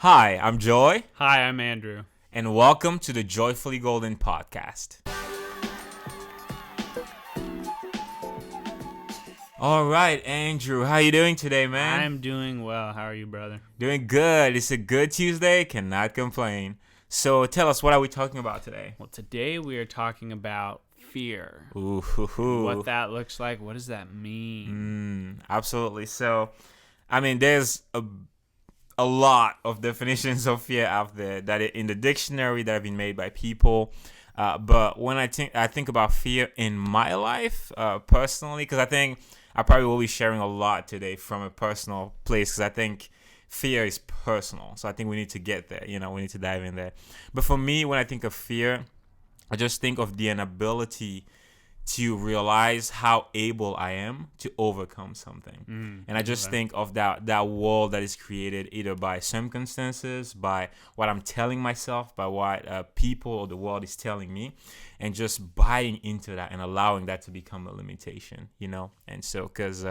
Hi, I'm Joy, Hi, I'm Andrew. and welcome to the Joyfully Golden podcast. All right, Andrew, how you doing today, man? I'm doing well. How are you, brother? Doing good. It's a good Tuesday. Cannot complain. So tell us, what are we talking about today? Well, today we are talking about fear. Ooh, What that looks like. What does that mean? absolutely. So, there's a lot of definitions of fear out there in the dictionary that have been made by people. But when I think about fear in my life, personally, because I think I probably will be sharing a lot today from a personal place, because I think fear is personal. So I think we need to get there. We need to dive in there. But for me, when I think of fear, I just think of the inability to realize how able I am to overcome something. And I just think of that wall that is created either by circumstances, by what I'm telling myself, by what people or the world is telling me, and just buying into that and allowing that to become a limitation. And so, because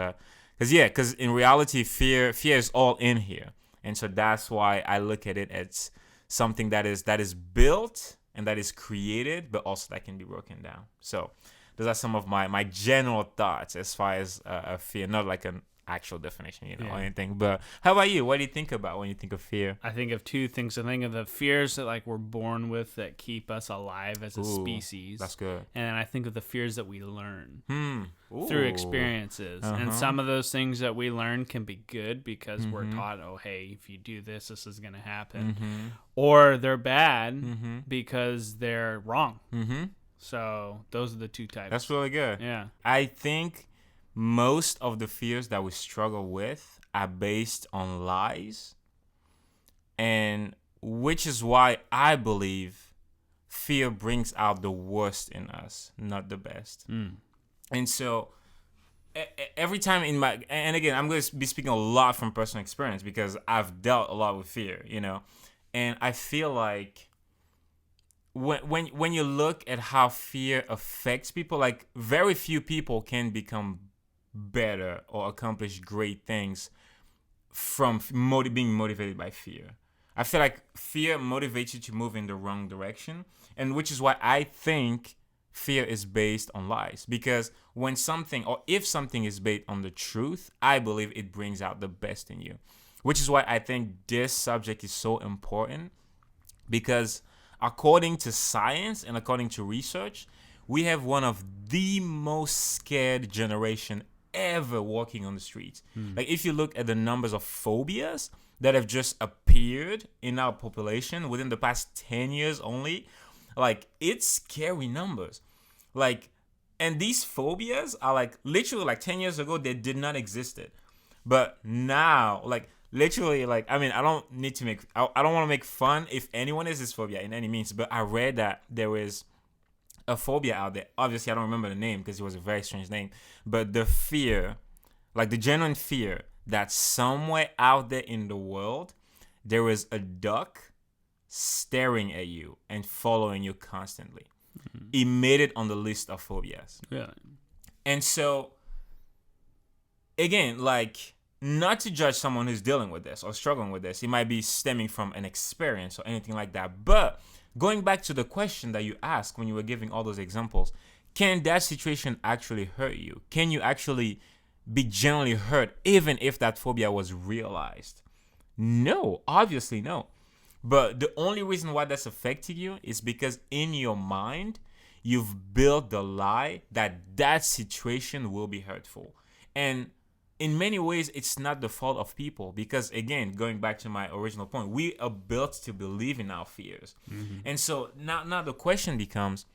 in reality, fear is all in here. And so that's why I look at it as something that is built and that is created, but also that can be broken down. So those are some of my general thoughts as far as fear, not like an actual definition, or anything. But how about you? What do you think about when you think of fear? I think of two things. I think of the fears that we're born with that keep us alive as a species. That's good. And then I think of the fears that we learn Ooh. through experiences. And some of those things that we learn can be good because we're taught, oh, hey, if you do this, this is going to happen. Or they're bad because they're wrong. So those are the two types. That's really good. Yeah. I think most of the fears that we struggle with are based on lies, and which is why I believe fear brings out the worst in us, not the best. And so every time and again, I'm going to be speaking a lot from personal experience because I've dealt a lot with fear, and I feel like when you look at how fear affects people, like very few people can become better or accomplish great things from being motivated by fear. I feel like fear motivates you to move in the wrong direction, and which is why I think fear is based on lies. Because when something, or if something is based on the truth, I believe it brings out the best in you. Which is why I think this subject is so important, because according to science and according to research, we have one of the most scared generation ever walking on the streets. Like, if you look at the numbers of phobias that have just appeared in our population within the past 10 years only, like, it's scary numbers. Like, and these phobias are like literally like 10 years ago, they did not exist. But now, like, literally, like, I don't need to I don't want to make fun if anyone has this phobia in any means, but I read that there is a phobia out there. Obviously, I don't remember the name because it was a very strange name, but the fear, like the genuine fear that somewhere out there in the world, there is a duck staring at you and following you constantly. It made it on the list of phobias. Really? And so, again, like, not to judge someone who's dealing with this or struggling with this. It might be stemming from an experience or anything like that. But going back to the question that you asked when you were giving all those examples, can that situation actually hurt you? Can you actually be genuinely hurt even if that phobia was realized? No, obviously no. But the only reason why that's affecting you is because in your mind, you've built the lie that situation will be hurtful. And in many ways, it's not the fault of people because, again, going back to my original point, we are built to believe in our fears. And so now the question becomes,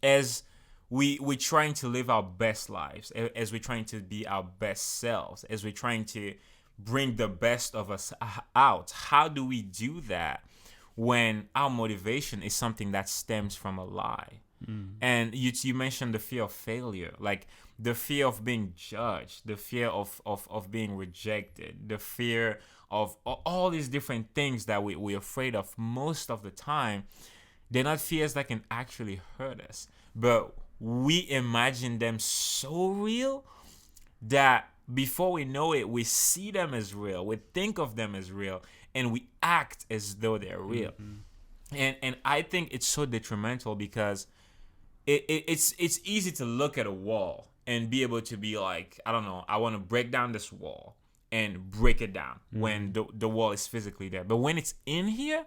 as we're trying to live our best lives, as we're trying to be our best selves, as we're trying to bring the best of us out, how do we do that when our motivation is something that stems from a lie? And you mentioned the fear of failure, like the fear of being judged, the fear of being rejected, the fear of all these different things that we're afraid of most of the time. They're not fears that can actually hurt us, but we imagine them so real that before we know it, we see them as real, we think of them as real, and we act as though they're real. And I think it's so detrimental because it's easy to look at a wall and be able to be like, I don't know, I want to break down this wall and break it down when the wall is physically there. But when it's in here,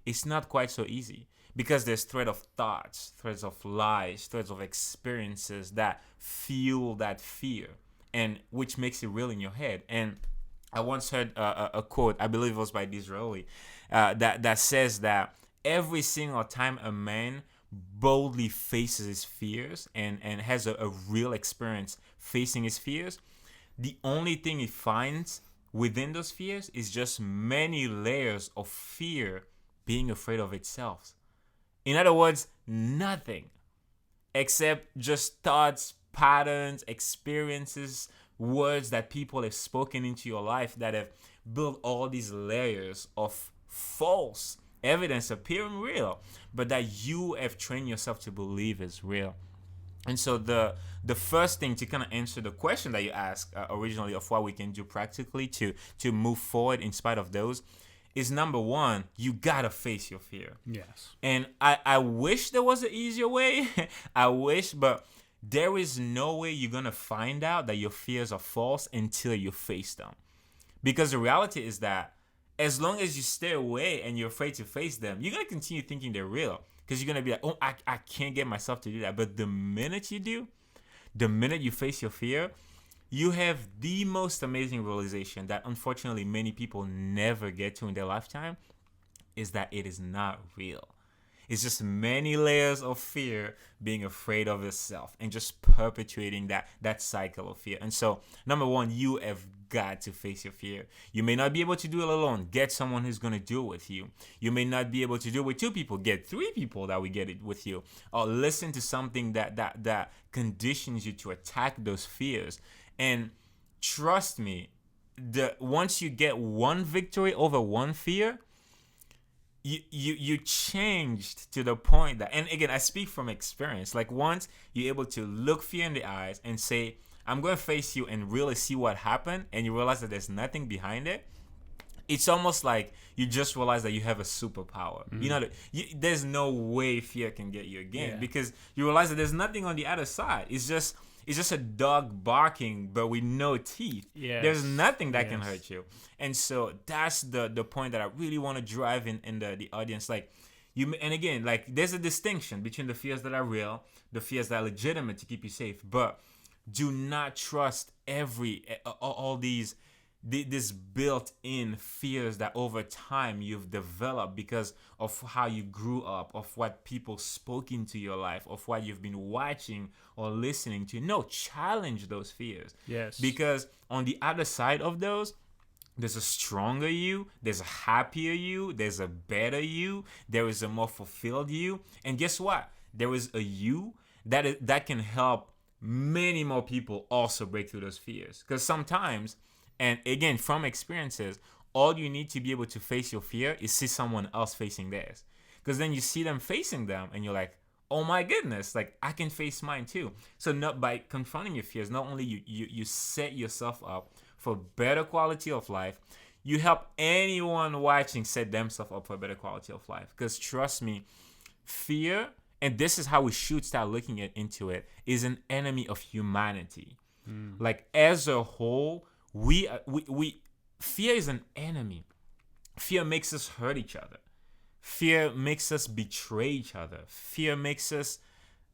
it's not quite so easy because there's thread of thoughts, threads of lies, threads of experiences that fuel that fear, and which makes it real in your head. And I once heard a quote, I believe it was by Disraeli, that says that every single time a man boldly faces his fears and has a real experience facing his fears, the only thing he finds within those fears is just many layers of fear being afraid of itself. In other words, nothing except just thoughts, patterns, experiences, words that people have spoken into your life that have built all these layers of false evidence appearing real, but that you have trained yourself to believe is real. And so the first thing to kind of answer the question that you asked originally of what we can do practically to move forward in spite of those is, number one, you gotta face your fear. Yes. And I wish there was an easier way. I wish, but there is no way you're gonna find out that your fears are false until you face them. Because the reality is that as long as you stay away and you're afraid to face them, you're gonna continue thinking they're real. Because you're going to be like, oh, I can't get myself to do that. But the minute you do, the minute you face your fear, you have the most amazing realization that unfortunately many people never get to in their lifetime, is that it is not real. It's just many layers of fear being afraid of yourself and just perpetuating that cycle of fear. And so, number one, you have got to face your fear. You may not be able to do it alone. Get someone who's going to do it with you. You may not be able to do it with 2 people. Get 3 people that will get it with you. Or listen to something that conditions you to attack those fears. And trust me, once you get one victory over one fear, you changed to the point that, and again, I speak from experience, like once you're able to look fear in the eyes and say, I'm going to face you and really see what happened, and you realize that there's nothing behind it, it's almost like you just realize that you have a superpower. You know, there's no way fear can get you again, because you realize that there's nothing on the other side. It's just a dog barking, but with no teeth. Yes. There's nothing that can hurt you. And so that's the point that I really want to drive in the audience. Like, and again, like, there's a distinction between the fears that are real, the fears that are legitimate to keep you safe. But do not trust all these built-in fears that over time you've developed because of how you grew up, of what people spoke into your life, of what you've been watching or listening to. No, challenge those fears. Yes. Because on the other side of those, there's a stronger you, there's a happier you, there's a better you, there is a more fulfilled you. And guess what? There is a you that can help many more people also break through those fears. Because sometimes, and again, from experiences, all you need to be able to face your fear is see someone else facing theirs. Because then you see them facing them and you're like, oh my goodness, like I can face mine too. So not by confronting your fears, not only you set yourself up for better quality of life, you help anyone watching set themselves up for a better quality of life. Because trust me, fear, and this is how we should start looking into it, is an enemy of humanity. Like as a whole, we fear is an enemy. Fear makes us hurt each other. Fear makes us betray each other. Fear makes us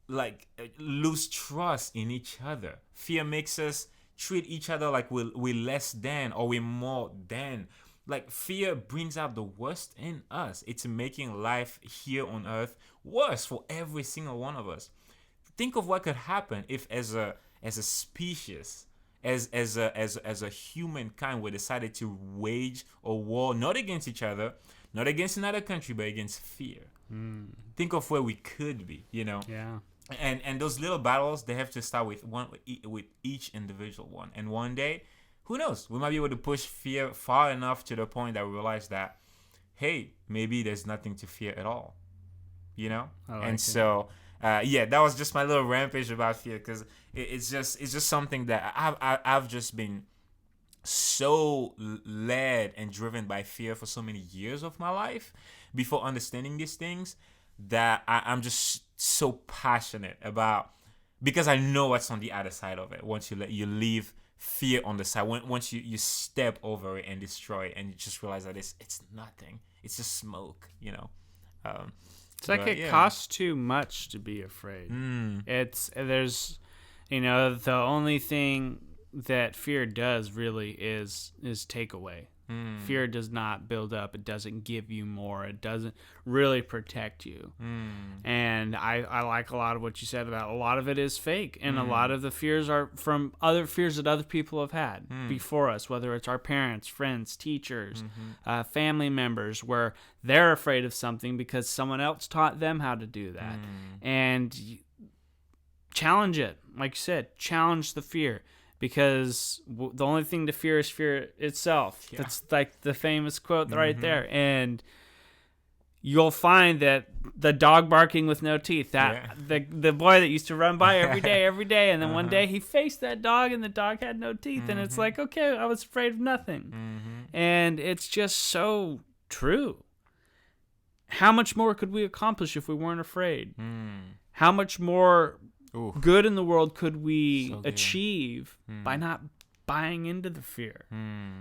like lose trust in each other. Fear makes us treat each other like we're less than or we're more than. Like fear brings out the worst in us. It's making life here on earth worse for every single one of us. Think of what could happen if as a species, as a humankind, we decided to wage a war not against each other, not against another country, but against fear. Think of where we could be, you know. Yeah. And those little battles, they have to start with each individual one. And one day, who knows? We might be able to push fear far enough to the point that we realize that, hey, maybe there's nothing to fear at all, you know. So. That was just my little rampage about fear, because it's just something that I've just been so led and driven by fear for so many years of my life before understanding these things that I'm just so passionate about, because I know what's on the other side of it. Once you leave fear on the side, once you step over it and destroy it, and you just realize that it's nothing. It's just smoke, you know. It's like it costs too much to be afraid. There's, the only thing that fear does really is take away. Fear does not build up. It doesn't give you more. It doesn't really protect you. And I like a lot of what you said about a lot of it is fake. And a lot of the fears are from other fears that other people have had before us, whether it's our parents, friends, teachers, family members, where they're afraid of something because someone else taught them how to do that. And challenge it. Like you said, challenge the fear. Because the only thing to fear is fear itself. Yeah. That's like the famous quote right there. And you'll find that the dog barking with no teeth, the boy that used to run by every day, and then one day he faced that dog and the dog had no teeth. And it's like, okay, I was afraid of nothing. And it's just so true. How much more could we accomplish if we weren't afraid? How much more good in the world could we achieve by not buying into the fear?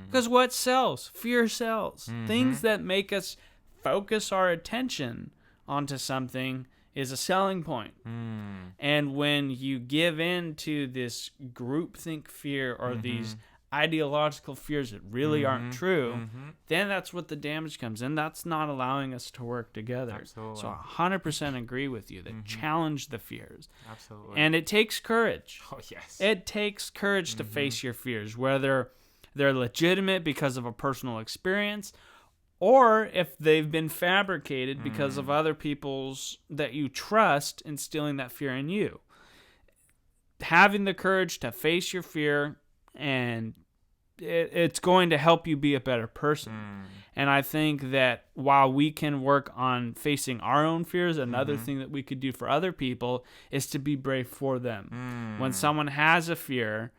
Because what sells? Fear sells. Things that make us focus our attention onto something is a selling point. And when you give in to this groupthink fear or these ideological fears that really aren't true, then that's what the damage comes in. That's not allowing us to work together. Absolutely. So I 100% agree with you that challenge the fears. Absolutely. And it takes courage. Oh, yes. It takes courage to face your fears, whether they're legitimate because of a personal experience or if they've been fabricated because of other people's that you trust instilling that fear in you. Having the courage to face your fear, and it's going to help you be a better person. And I think that while we can work on facing our own fears, another thing that we could do for other people is to be brave for them. When someone has a fear,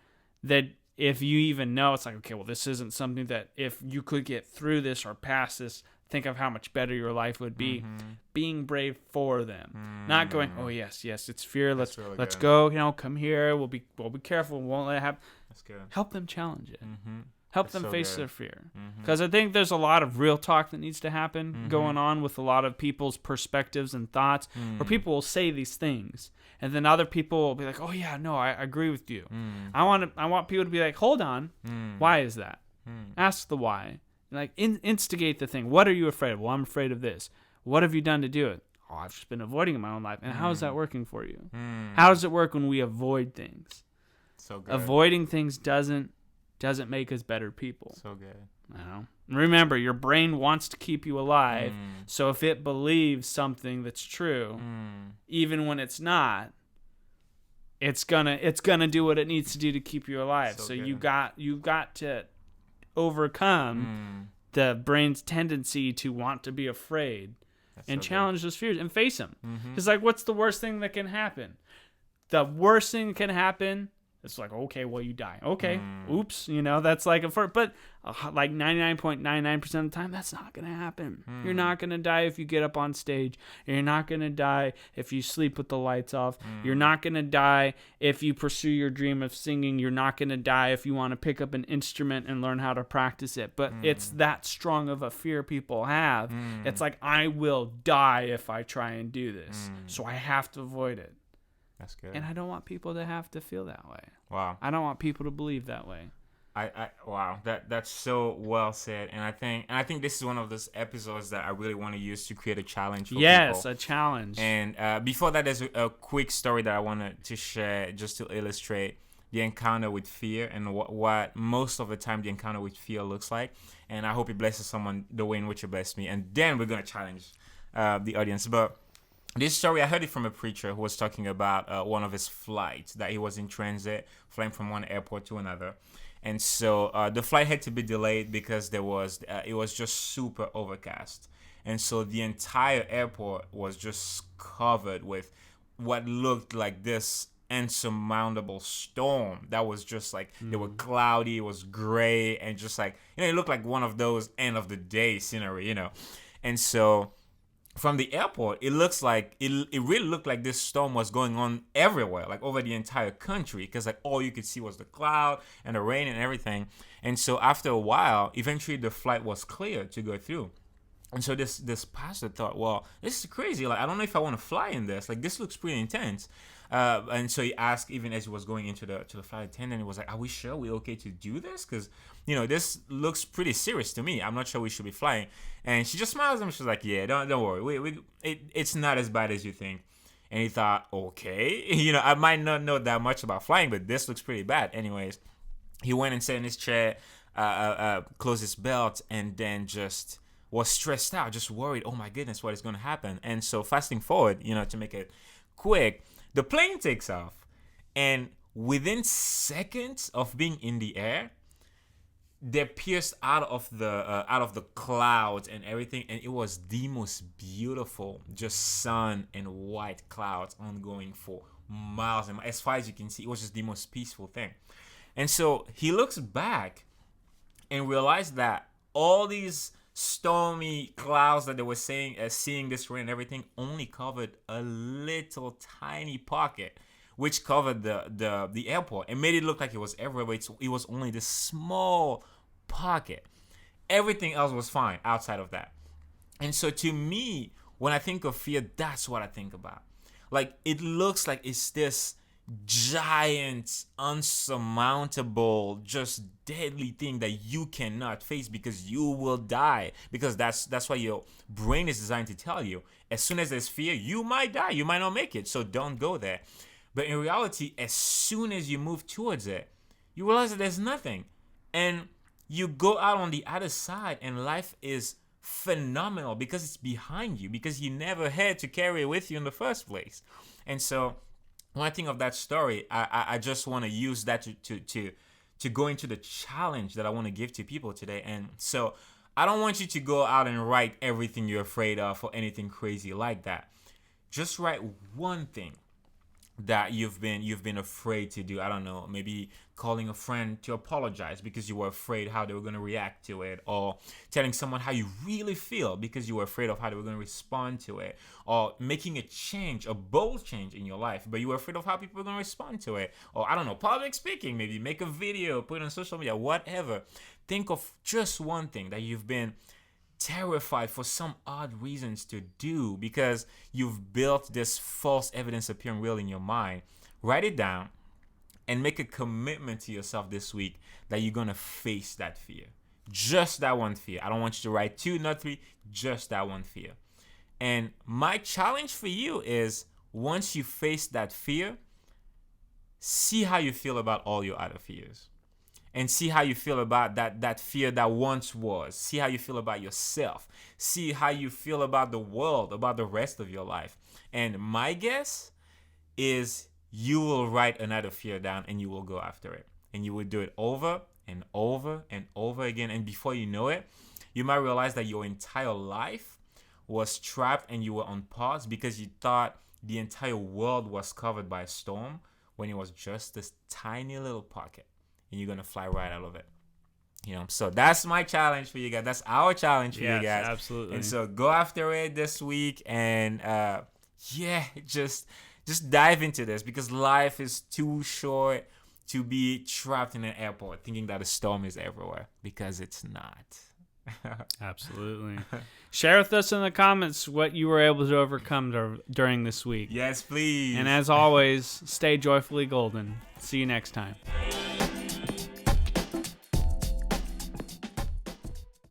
that if you even know, it's like, okay, well, this isn't something that if you could get through this or past this, think of how much better your life would be. Being brave for them, not going, oh yes, it's fear. Let's go. Come here. We'll be careful. We won't let it happen. That's good. Help them challenge it. Help them face their fear. Because I think there's a lot of real talk that needs to happen going on with a lot of people's perspectives and thoughts, where people will say these things, and then other people will be like, oh yeah, no, I agree with you. I want people to be like, hold on, why is that? Ask the why. Like instigate the thing. What are you afraid of? Well, I'm afraid of this. What have you done to do it? Oh, I've just been avoiding in my own life. And how is that working for you? How does it work when we avoid things? So good. Avoiding things doesn't make us better people. So good. Remember, your brain wants to keep you alive. So if it believes something that's true, even when it's not, it's gonna do what it needs to do to keep you alive. So you got to overcome the brain's tendency to want to be afraid and challenge those fears and face them. It's like, what's the worst thing that can happen? The worst thing that can happen, it's like, okay, well, you die. Okay, oops, that's like but like 99.99% of the time, that's not going to happen. You're not going to die if you get up on stage. You're not going to die if you sleep with the lights off. You're not going to die if you pursue your dream of singing. You're not going to die if you want to pick up an instrument and learn how to practice it. But it's that strong of a fear people have. It's like, I will die if I try and do this. So I have to avoid it. That's good. And I don't want people to have to feel that way. Wow. I don't want people to believe that way. Wow. That's so well said. And I think this is one of those episodes that I really want to use to create a challenge for people. Yes, a challenge. And before that, there's a quick story that I wanted to share just to illustrate the encounter with fear and what most of the time the encounter with fear looks like. And I hope it blesses someone the way in which it blessed me. And then we're going to challenge the audience. But this story, I heard it from a preacher who was talking about one of his flights, that he was in transit, flying from one airport to another. And so the flight had to be delayed because it was just super overcast. And so the entire airport was just covered with what looked like this insurmountable storm that was just like, they were cloudy, it was gray, and just like, it looked like one of those end of the day scenery, And so from the airport, it looks like it really looked like this storm was going on everywhere, like over the entire country, because like all you could see was the cloud and the rain and everything. And so after a while, eventually the flight was cleared to go through. And so this pastor thought, well, this is crazy. Like, I don't know if I want to fly in this. Like, this looks pretty intense. And so he asked, even as he was going into the flight attendant, he was like, are we sure we're okay to do this? Because, this looks pretty serious to me. I'm not sure we should be flying. And she just smiles at him. She's like, yeah, don't worry. It's not as bad as you think. And he thought, okay, I might not know that much about flying, but this looks pretty bad. Anyways, he went and sat in his chair, closed his belt, and then just was stressed out, just worried, oh my goodness, what is going to happen? And so fasting forward, to make it quick, the plane takes off, and within seconds of being in the air, they pierced out of the clouds and everything, and it was the most beautiful, just sun and white clouds ongoing for miles and miles. As far as you can see, it was just the most peaceful thing. And so he looks back and realized that all these stormy clouds that they were seeing this rain and everything only covered a little tiny pocket, which covered the airport and made it look like it was everywhere, but it was only this small pocket. Everything else was fine outside of that. And so to me, when I think of fear, that's what I think about. Like, it looks like it's this giant, unsurmountable, just deadly thing that you cannot face because you will die. Because that's why your brain is designed to tell you, as soon as there's fear, you might die, you might not make it, so don't go there. But in reality, as soon as you move towards it, you realize that there's nothing, and you go out on the other side, and life is phenomenal because it's behind you, because you never had to carry it with you in the first place. And so when I think of that story, I just want to use that to go into the challenge that I want to give to people today. And so I don't want you to go out and write everything you're afraid of or anything crazy like that. Just write one thing that you've been afraid to do. I don't know, maybe calling a friend to apologize because you were afraid how they were going to react to it, or telling someone how you really feel because you were afraid of how they were going to respond to it, or making a change, a bold change in your life, but you were afraid of how people were going to respond to it, or I don't know, public speaking, maybe make a video, put it on social media, whatever. Think of just one thing that you've been terrified for some odd reasons to do because you've built this false evidence appearing real in your mind. Write it down and make a commitment to yourself this week that you're going to face that fear. Just that one fear. I don't want you to write 2, not 3, just that one fear. And my challenge for you is, once you face that fear, see how you feel about all your other fears. And see how you feel about that fear that once was. See how you feel about yourself. See how you feel about the world, about the rest of your life. And my guess is you will write another fear down and you will go after it. And you will do it over and over and over again. And before you know it, you might realize that your entire life was trapped and you were on pause because you thought the entire world was covered by a storm when it was just this tiny little pocket. And you're going to fly right out of it. So that's my challenge for you guys. That's our challenge for you guys. Yes, absolutely. And so go after it this week and just dive into this, because life is too short to be trapped in an airport thinking that a storm is everywhere, because it's not. Absolutely. Share with us in the comments what you were able to overcome during this week. Yes, please. And as always, stay joyfully golden. See you next time.